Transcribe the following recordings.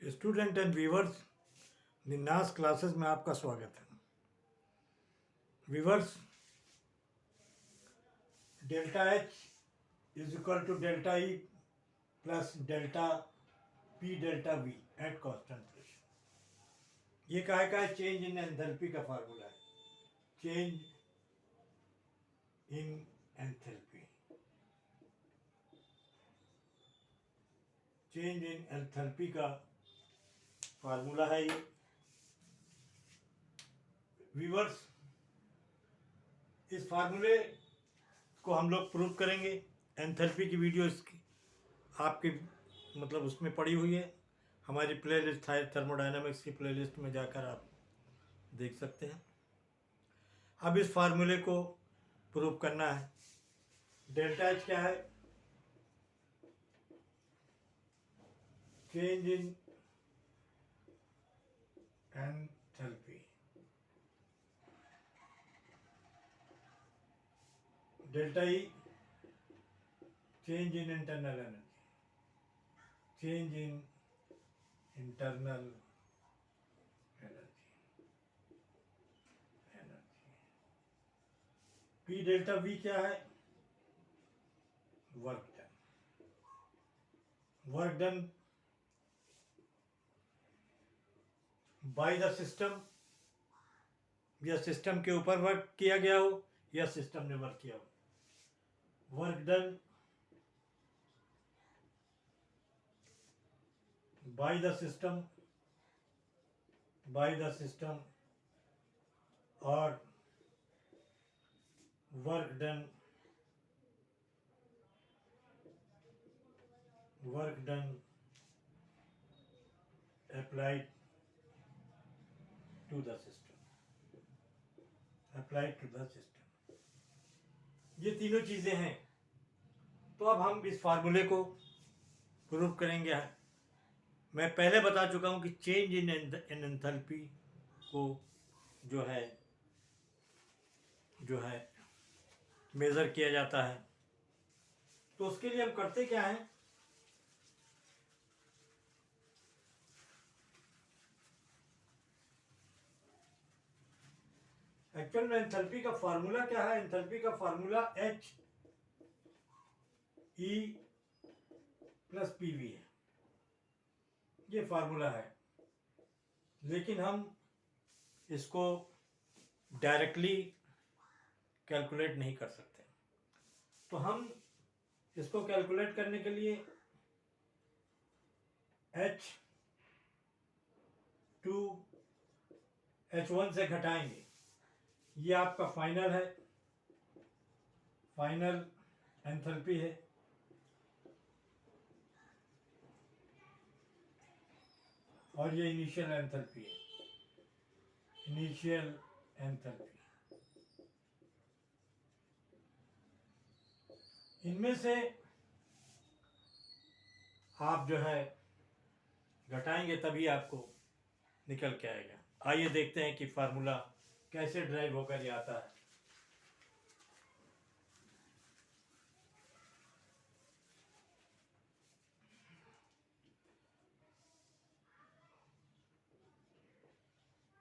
Student and viewers, Ninnas classes में आपका स्वागत है। Viewers, delta H is equal to delta E plus delta P delta V at constant pressure. ये काय का चेंज इन एंथैल्पी का फार्मूला है। Change in enthalpy, change in enthalpy का फार्मूला है ये। व्यूवर्स, इस फार्मूले को हम लोग प्रूव करेंगे। एंथैल्पी की वीडियो इसकी आपकी मतलब उसमें पड़ी हुई है, हमारी प्लेलिस्ट है थर्मोडायनामिक्स की प्लेलिस्ट में जाकर आप देख सकते हैं। अब इस फार्मूले को प्रूव करना है। डेल्टा एच क्या है? Change in enthalpy. Delta E change in internal energy, change in internal energy. P delta we क्या है? Work done. Work done by the system, या सिस्टम के ऊपर वर्क किया गया हो या सिस्टम ने वर्क किया हो। Work done by the system, और work done applied to the system, ये तीनों चीजें हैं। तो अब हम इस फार्मूले को प्रूव करेंगे। मैं पहले बता चुका हूं कि चेंज इन एंथैल्पी को जो है मेजर किया जाता है। तो उसके लिए हम करते क्या है, एक्चुअल में एंथैल्पी का फार्मूला क्या है? एंथैल्पी का formula H E plus P V है, ये फार्मूला है। लेकिन हम इसको डायरेक्टली कैलकुलेट नहीं कर सकते। तो हम इसको कैलकुलेट करने के लिए H1 से घटाएंगे। ये आपका फाइनल है, फाइनल एंथैल्पी है। और ये इनिशियल एंथैल्पी है, इनिशियल एंथैल्पी। इनमें से आप जो है घटाएंगे तभी आपको निकल के आएगा। आइए देखते हैं कि फार्मूला कैसे ड्राइव होकर ये आता है।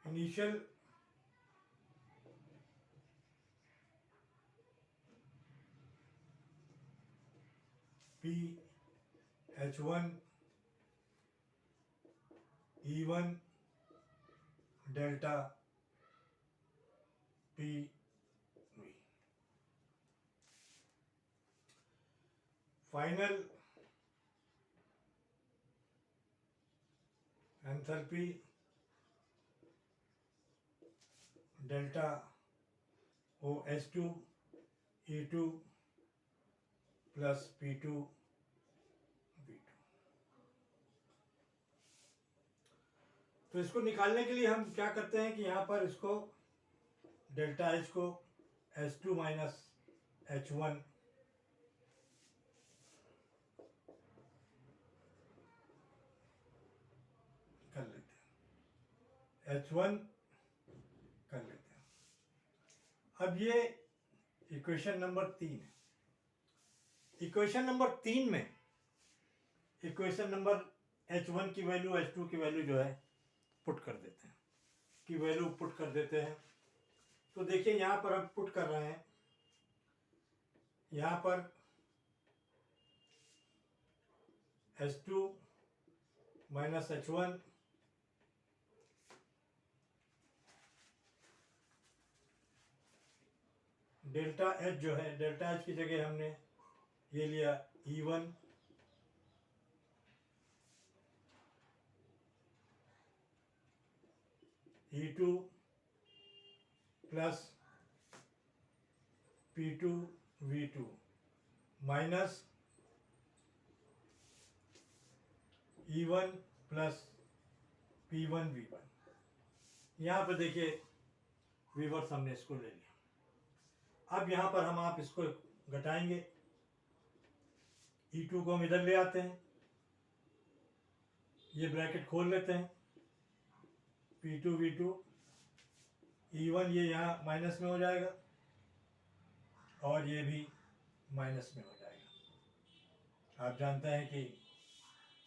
Initial P H1 E1 delta P V. Final enthalpy delta OH2 E2 plus P2 V2। तो इसको निकालने के लिए हम क्या करते हैं कि यहाँ पर इसको डेल्टा H को H2 माइनस H1 कर लेते हैं, H1 कर लेते हैं। अब ये इक्वेशन नंबर 3 है। इक्वेशन नंबर 3 में इक्वेशन नंबर H1 की वैल्यू H2 की वैल्यू जो है पुट कर देते हैं, की वैल्यू पुट कर देते हैं। तो देखिए यहाँ पर हम पुट कर रहे हैं, यहाँ पर H2 minus H1 delta H जो है, डेल्टा H की जगह हमने ये लिया E1 E2 plus P2 V2 minus E1 plus P1 V1। यहाँ पर देखिए रिवर्स हमने इसको ले लिया। अब यहाँ पर हम आप इसको घटाएंगे, E2 को हम इधर ले आते हैं, ये ब्रैकेट खोल लेते हैं, P2 V2 E1 ये यहाँ माइनस में हो जाएगा और ये भी माइनस में हो जाएगा। आप जानते हैं कि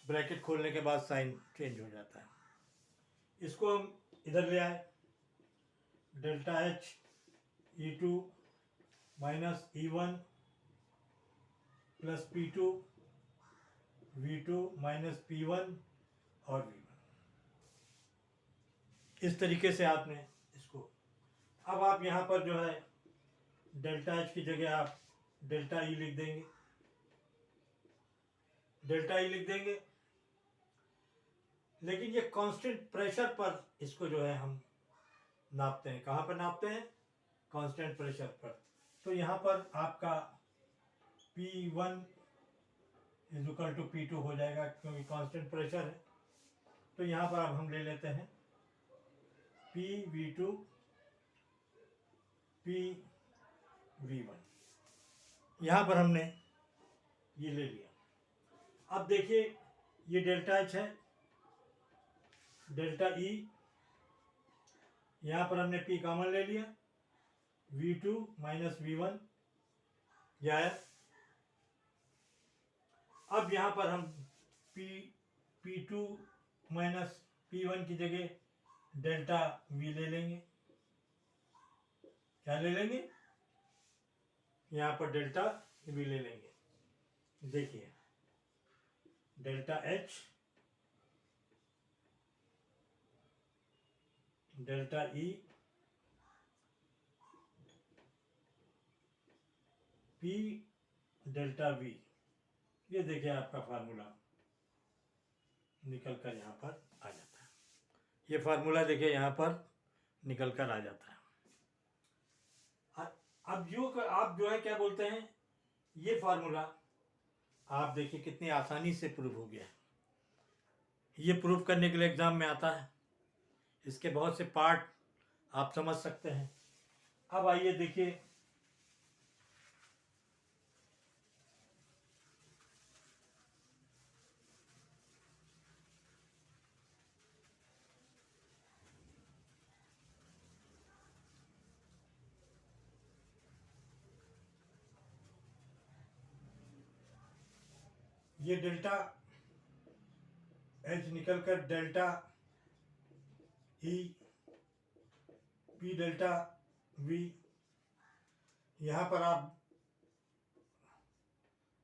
ब्रैकेट खोलने के बाद साइन चेंज हो जाता है। इसको हम इधर ले आए, delta H E2 minus E1 plus P2 V2 minus P1 और V1। इस तरीके से आपने इसको, अब आप यहाँ पर जो है डेल्टा H की जगह आप डेल्टा E लिख देंगे, डेल्टा E लिख देंगे। लेकिन ये कांस्टेंट प्रेशर पर इसको जो है हम नापते हैं। कहाँ पर नापते हैं? कांस्टेंट प्रेशर पर। तो यहाँ पर आपका P1 is equal to P2 हो जाएगा, क्योंकि कांस्टेंट प्रेशर है। तो यहाँ पर अब हम ले लेते हैं PV2 PV1, यहाँ पर हमने ये ले लिया। अब देखिए ये डेल्टा H है, डेल्टा E, यहाँ पर हमने P कॉमन ले लिया, V2 माइनस V1 यह है। अब यहाँ पर हम P2 माइनस P1 की जगह डेल्टा V ले लेंगे। क्या ले लेंगे? यहाँ पर डेल्टा V ले लेंगे। देखिए delta H delta E P delta V, ये देखिए आपका फार्मूला निकल कर यहाँ पर आ जाता है। ये फार्मूला देखिए यहाँ पर निकल कर आ जाता है। अब आप जो है क्या बोलते हैं, ये फार्मूला आप देखिए कितनी आसानी से प्रूव हो गया। ये प्रूव करने के लिए एग्जाम में आता है, इसके बहुत से पार्ट आप समझ सकते हैं। अब आइए देखिए ये डेल्टा H निकल कर delta E P delta V, यहाँ पर आप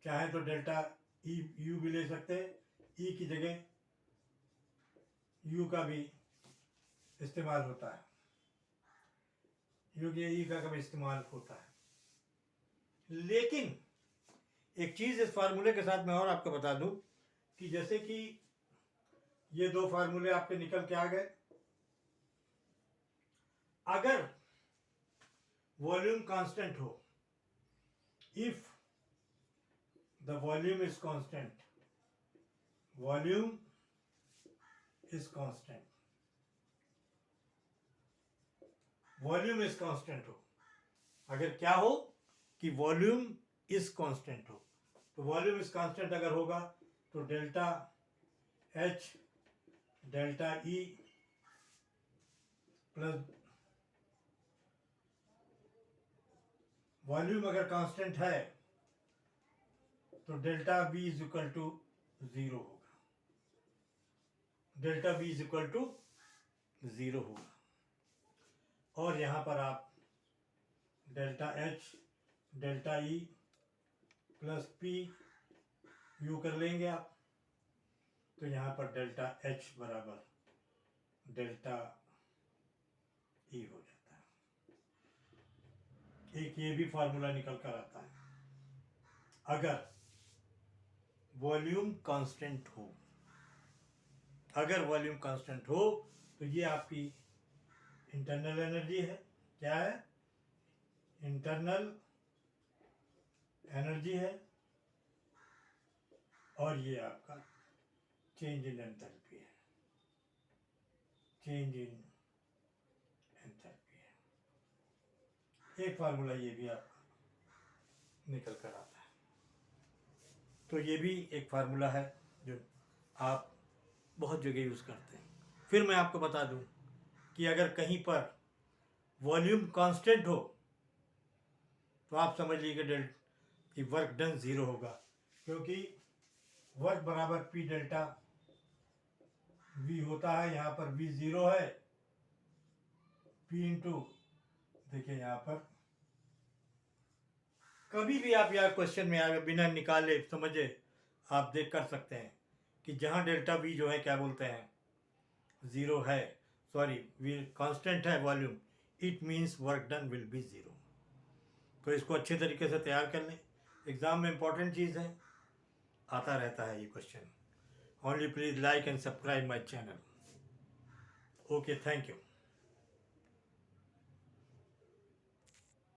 चाहे तो डेल्टा E U भी ले सकते हैं, E की जगह U का भी इस्तेमाल होता है, U के E का भी इस्तेमाल होता है। लेकिन एक चीज़ इस फार्मूले के साथ मैं और आपको बता दूं कि जैसे कि ये दो फार्मूले आपके निकल के आ गए, अगर वॉल्यूम कांस्टेंट हो, if the volume is constant, volume is constant, volume is constant हो, अगर क्या हो कि वॉल्यूम इज कांस्टेंट हो, तो वॉल्यूम इज कांस्टेंट अगर होगा तो delta H delta E plus volume अगर कांस्टेंट है तो delta V is equal to 0 होगा। Delta V is equal to 0 होगा। और यहाँ पर आप delta H delta E plus P यू कर लेंगे आप, तो यहाँ पर डेल्टा H बराबर डेल्टा E हो जाता है। एक ये भी फार्मूला निकल कर आता है। अगर वॉल्यूम कांस्टेंट हो, अगर वॉल्यूम कांस्टेंट हो तो ये आपकी इंटरनल एनर्जी है। क्या है? इंटरनल एनर्जी है। और ये आपका चेंज इन एंथैल्पी है, चेंज इन एंथैल्पी है। एक फार्मूला ये भी आपका निकल कर आता है। तो ये भी एक फार्मूला है जो आप बहुत जगह यूज़ करते हैं। फिर मैं आपको बता दूं कि अगर कहीं पर वॉल्यूम कांस्टेंट हो तो आप समझ लीजिए कि वर्क डन 0 होगा, क्योंकि वर्क बराबर P डेल्टा V होता है। यहाँ पर V 0 है, P इंटू, देखिए यहाँ पर कभी भी आप यहाँ क्वेश्चन में आगे बिना निकाले समझे आप देख कर सकते हैं कि जहाँ डेल्टा V जो है क्या बोलते हैं 0 है, सॉरी वी कांस्टेंट है volume, it means work done will be 0। तो इसको अच्छे तरीके से तैयार कर लें, एग्ज़ाम में इम्पॉर्टेंट चीज़ है, आता रहता है ये question. Only please like and subscribe my channel. Okay, thank you.